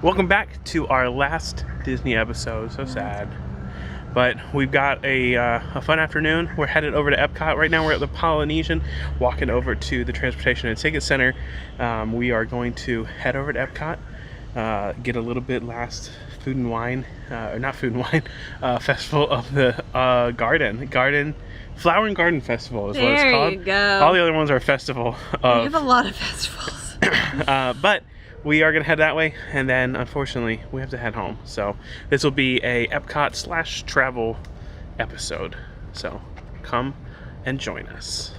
Welcome back to our last Disney episode. So sad. But we've got a fun afternoon. We're headed over to Epcot. Right now we're at the Polynesian, walking over to the Transportation and Ticket Center. We are going to head over to Epcot, get a little bit last food and wine, or not food and wine, festival of the Flower and Garden Festival is what it's called. There you go. All the other ones are festival of... We have a lot of festivals. But we are gonna head that way, and then unfortunately we have to head home. So this will be a Epcot / travel episode. So come and join us.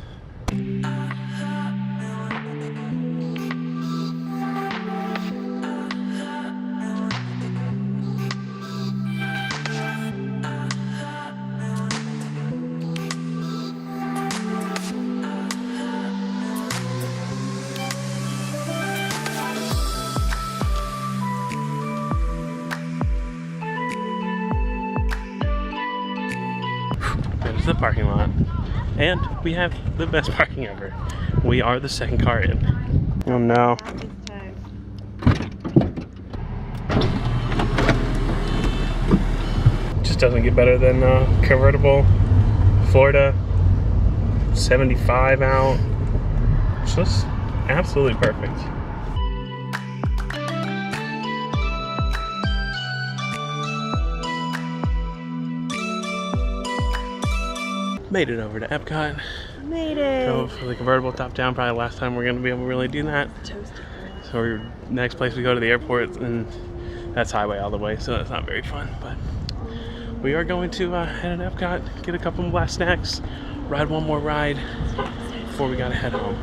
There's the parking lot, and we have the best parking ever. We are the second car in. Oh no. Just doesn't get better than convertible Florida 75 out. Just absolutely perfect. Made it over to Epcot. Made it. Drove for the convertible top down. Probably the last time we're going to be able to really do that. So next place we go to the airport, and that's highway all the way, so that's not very fun. But we are going to head to Epcot, get a couple of last snacks, ride one more ride before we gotta head home.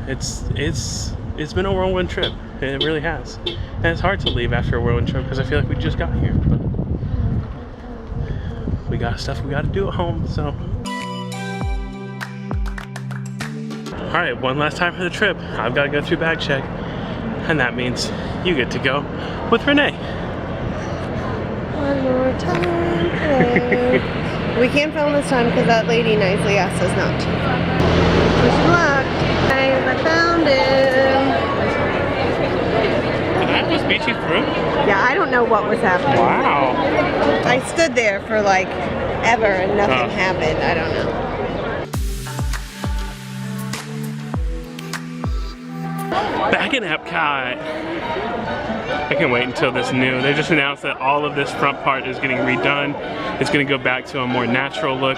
It's been a whirlwind trip. It really has, and it's hard to leave after a whirlwind trip because I feel like we just got here. But we got stuff we gotta do at home, so. All right, one last time for the trip. I've gotta go through bag check, and that means you get to go with Renee. One more time, please. We can't film this time because that lady nicely asked us not to. Wish him luck. Guys, I found him. Did that just beat you through? Yeah, I don't know what was happening. Wow. I stood there for like ever and nothing happened. I don't know. Back in Epcot. I can't wait until this new. They just announced that all of this front part is getting redone. It's going to go back to a more natural look,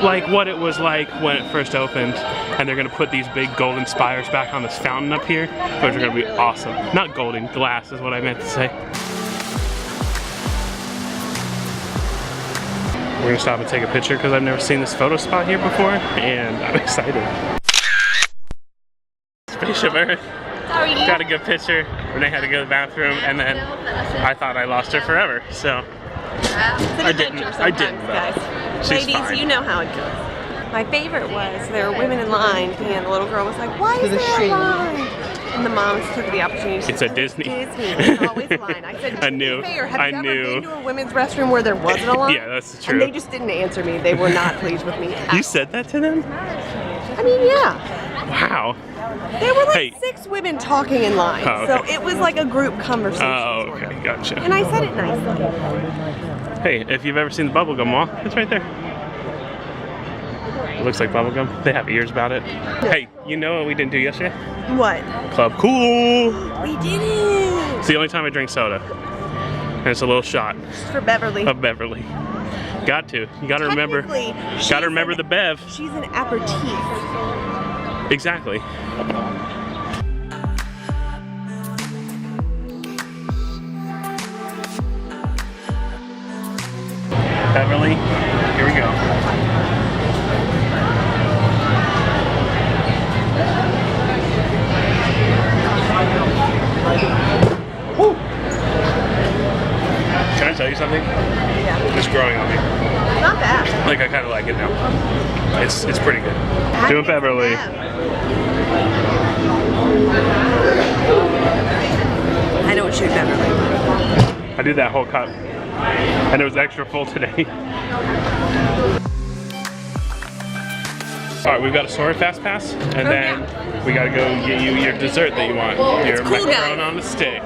like what it was like when it first opened. And they're going to put these big golden spires back on this fountain up here, which are going to be awesome. Not golden, glass is what I meant to say. We're going to stop and take a picture because I've never seen this photo spot here before, and I'm excited. Spaceship Earth. Got a good picture. Renee had to go to the bathroom, and then I thought I lost her forever. So I didn't. Guys. She's Ladies, fine. you know how it goes. My favorite was there were women in line, and the little girl was like, "Why is there a line?" And the moms took the opportunity. It's a Disney. There's always a line. I said, I knew. Fair. Have I you knew. ever been to a women's restroom where there wasn't a line? Yeah, that's true. And they just didn't answer me. They were not pleased with me. You said that to them? I mean, yeah. Wow. There were like 6 women talking in line, Oh, okay. so it was like a group conversation. Oh, okay, gotcha. And I said it nicely. Hey, if you've ever seen the bubblegum wall, it's right there. It looks like bubblegum. They have ears about it. Hey, you know what we didn't do yesterday? What? Club Cool. We did it! It's the only time I drink soda. And it's a little shot Just for Beverly. of Beverly. Got to. You gotta remember. Gotta remember the Bev. She's an aperitif. Exactly. Beverly, here we go. Woo. Can I tell you something? Yeah. It's growing on me. Not bad. Like I kind of like it now. It's pretty good. Doing Beverly. I don't shoot Beverly. I did that whole cup, and it was extra full today. All right, we've got a Soarin' Fast Pass, and then we gotta go get you your dessert that you want. Your cool, macaron on a stick.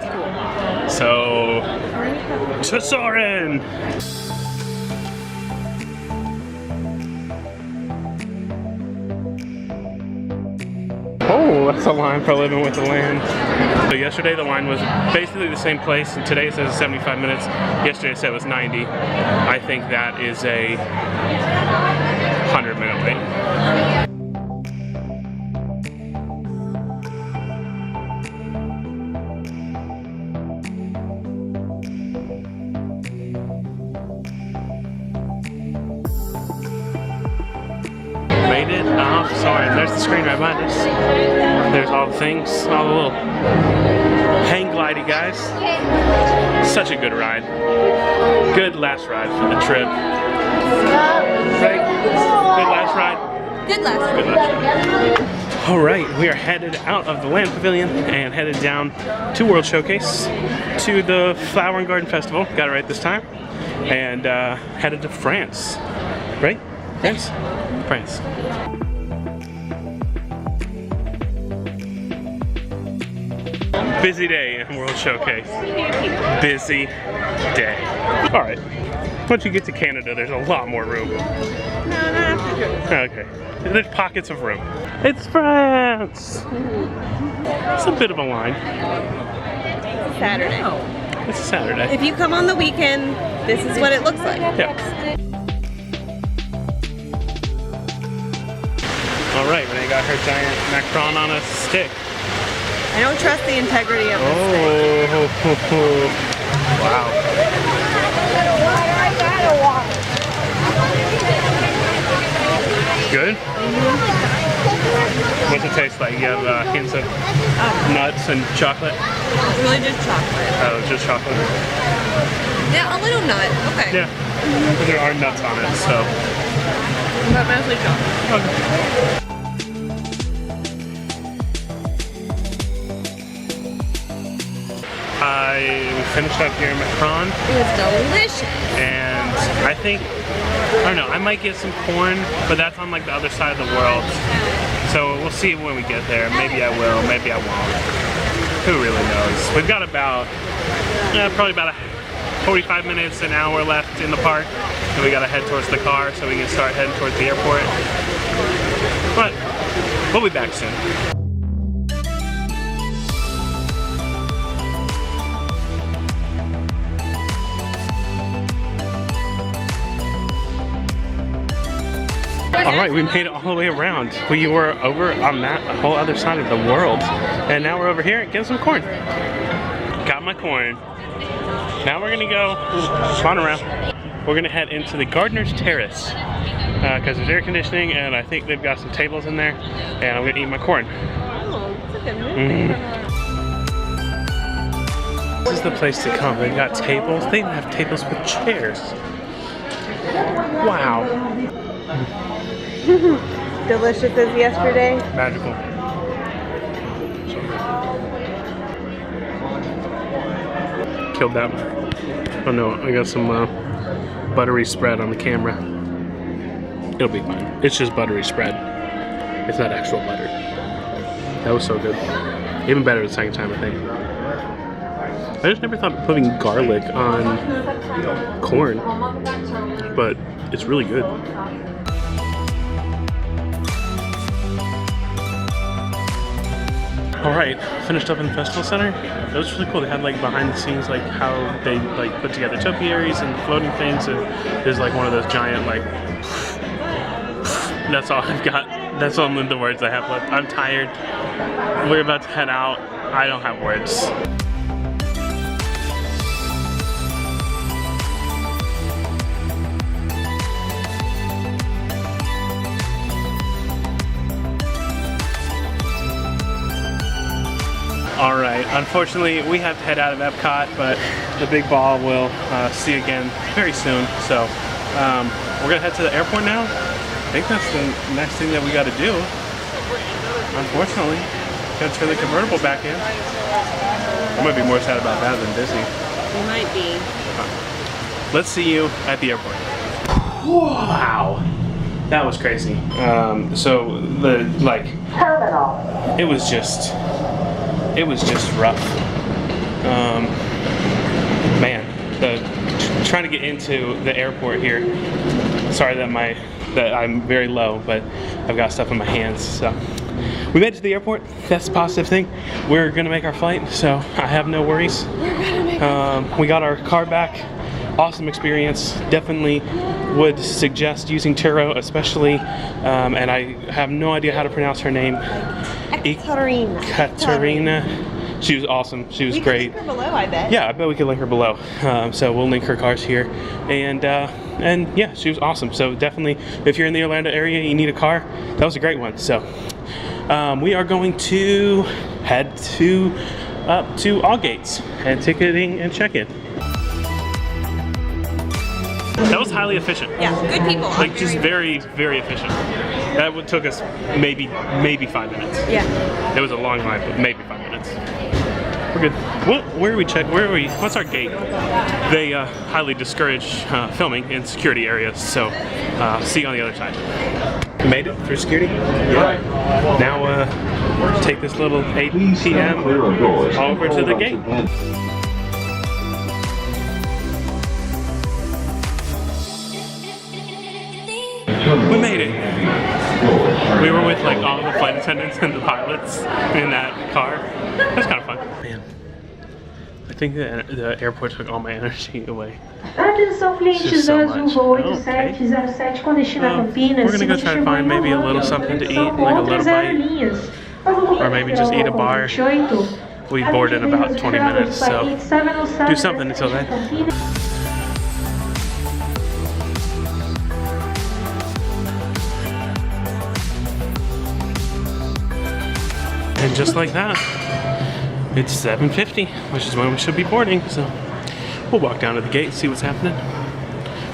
So, to Soren! Oh, that's a line for living with the land. So yesterday the line was basically the same place, and today it says 75 minutes. Yesterday it said it was 90. I think that is a 100-minute wait. Made it off. Sorry, there's the screen right behind us. There's all the things, all the little hang glidey guys. Such a good ride. Good last ride for the trip. Right? Good last ride. Good last Good last ride. All right, we are headed out of the Land Pavilion and headed down to World Showcase to the Flower and Garden Festival. Got it right this time. And headed to France. Right? France? France. Busy day in World Showcase. Busy day. All right. Once you get to Canada, there's a lot more room. No, not after. Okay. There's pockets of room. It's France! It's a bit of a line. Saturday. It's a Saturday. If you come on the weekend, this is what it looks like. Yeah. All right, Renee got her giant Macron on a stick. I don't trust the integrity of this thing. Oh, wow. Good? What's it taste like? You have hints of nuts and chocolate? It's really just chocolate. Oh, just chocolate? Yeah, a little nut. Okay. Yeah. But there are nuts on it, so. But mostly chocolate. Okay. I finished up here in Macron. It was delicious. And I think, I don't know, I might get some corn, but that's on like the other side of the world. So we'll see when we get there. Maybe I will, maybe I won't. Who really knows? We've got about, probably about 45 minutes, an hour left in the park. And we gotta head towards the car so we can start heading towards the airport. But we'll be back soon. Alright, we made it all the way around. We were over on that whole other side of the world. And now we're over here getting some corn. Got my corn. Now we're gonna go spawn around. We're gonna head into the Gardener's Terrace. Because there's air conditioning and I think they've got some tables in there. And I'm gonna eat my corn. Oh, it's a good movie. This is the place to come. They've got tables. They even have tables with chairs. Wow. Delicious as yesterday. Magical. Killed that one. Oh no, I got some buttery spread on the camera. It'll be fine. It's just buttery spread. It's not actual butter. That was so good. Even better the second time, I think. I just never thought of putting garlic on corn, but it's really good. Alright, finished up in the festival center. It was really cool. They had like behind the scenes like how they like put together topiaries and floating things, and there's like one of those giant like that's all I've got. That's all the words I have left. I'm tired. We're about to head out. I don't have words. Alright, unfortunately we have to head out of Epcot, but the big ball will see you again very soon. So we're gonna head to the airport now. I think that's the next thing that we gotta do. Unfortunately, gotta turn the convertible back in. I'm gonna be more sad about that than Disney. You might be. Let's see you at the airport. Wow, that was crazy. So the terminal. It was just rough. trying to get into the airport here. Sorry that I'm very low, but I've got stuff in my hands. So we made it to the airport. That's a positive thing. We're gonna make our flight, so I have no worries. We got our car back. Awesome experience. Definitely would suggest using Turo, especially, and I have no idea how to pronounce her name. Katarina. She was awesome. She was great. We can link her below, I bet. Yeah, I bet we can link her below. So we'll link her cars here, and yeah, she was awesome. So definitely, if you're in the Orlando area, you need a car. That was a great one. So we are going to head up to all gates and ticketing and check-in. That was highly efficient. Yeah, good people. Like just very, very efficient. That took us maybe 5 minutes. Yeah. It was a long line, but maybe 5 minutes. We're good. Where are we check? Where are we? What's our gate? They highly discourage filming in security areas, so see you on the other side. We made it through security. Yeah. Now take this little 8 p.m. over to the gate. We made it. We were with like all the flight attendants and the pilots in that car. That's kind of fun. Man, I think the airport took all my energy away. Atenção clientes so da Azul voo 8707 com destino a Campinas. We're gonna go try to find maybe a little something to eat, like a little bite. Or maybe just eat a bar. We board in about 20 minutes, so do something until then. And just like that, it's 7:50, which is when we should be boarding, so we'll walk down to the gate and see what's happening.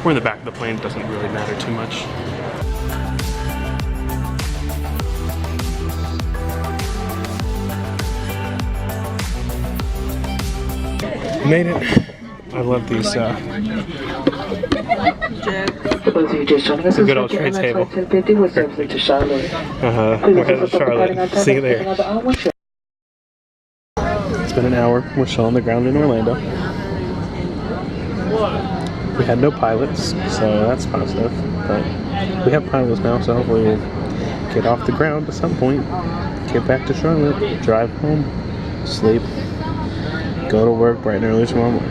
We're in the back of the plane, it doesn't really matter too much. Made it. I love these, it's a good old tray table. We're headed to Charlotte. See you there. It's been an hour. We're still on the ground in Orlando. We had no pilots, so that's positive. But we have pilots now, so hopefully we'll get off the ground at some point. Get back to Charlotte, drive home, sleep, go to work bright and early tomorrow morning.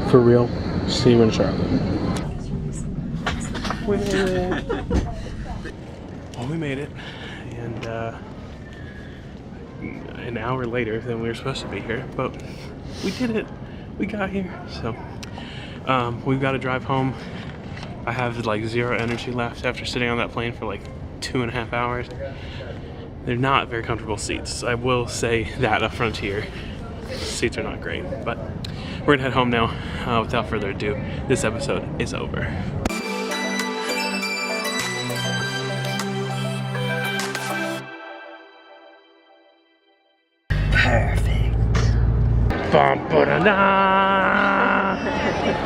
For real, see you in Charlotte. Well, we made it, and an hour later than we were supposed to be here, but we did it. We got here, so we've got to drive home. I have like zero energy left after sitting on that plane for like 2.5 hours. They're not very comfortable seats. I will say that up front here. Seats are not great, but we're gonna head home now. Without further ado, this episode is over. Perfect.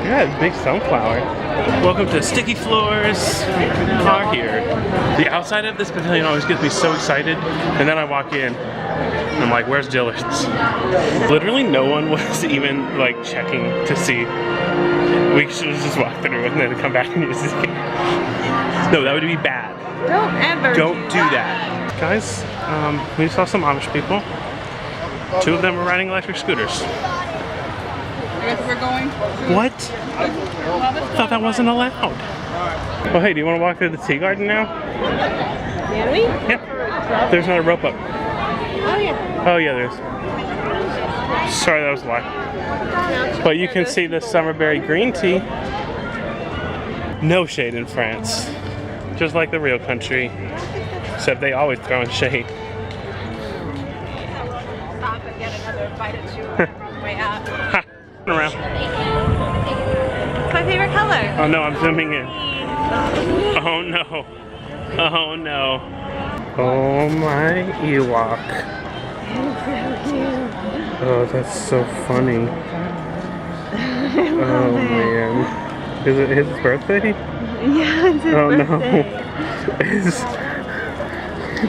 Yeah, big sunflower. Welcome to Sticky Floors. We are here. The outside of this pavilion always gets me so excited, and then I walk in, and I'm like, where's Dillard's? Literally no one was even like checking to see. We should have just walked through and then come back and use this game. No, that would be bad. Don't ever Don't do that. Guys, we saw some Amish people. 2 of them were riding electric scooters. I guess we're going. What? Thought that wasn't allowed. Well, hey, do you want to walk through the tea garden now? Can we? Yeah. There's not a rope up. Oh yeah. Oh yeah, there is. Sorry, that was a lie. But you can see the summerberry green tea. No shade in France. Just like the real country. Except they always throw in shade. Stop and get another bite of chew on the way out. Ha! Around. It's my favorite color. Oh no, I'm zooming in. Oh no. Oh no. Oh my Ewok. Oh, that's so funny. Oh man. Is it his birthday? Yeah, it's his birthday. No.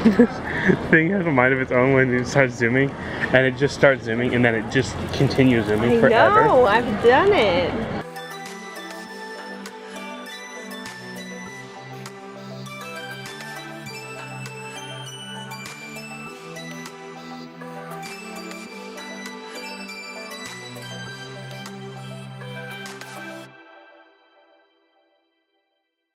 This thing has a mind of its own when it starts zooming, and it just starts zooming, and then it just continues zooming forever. I know, I've done it.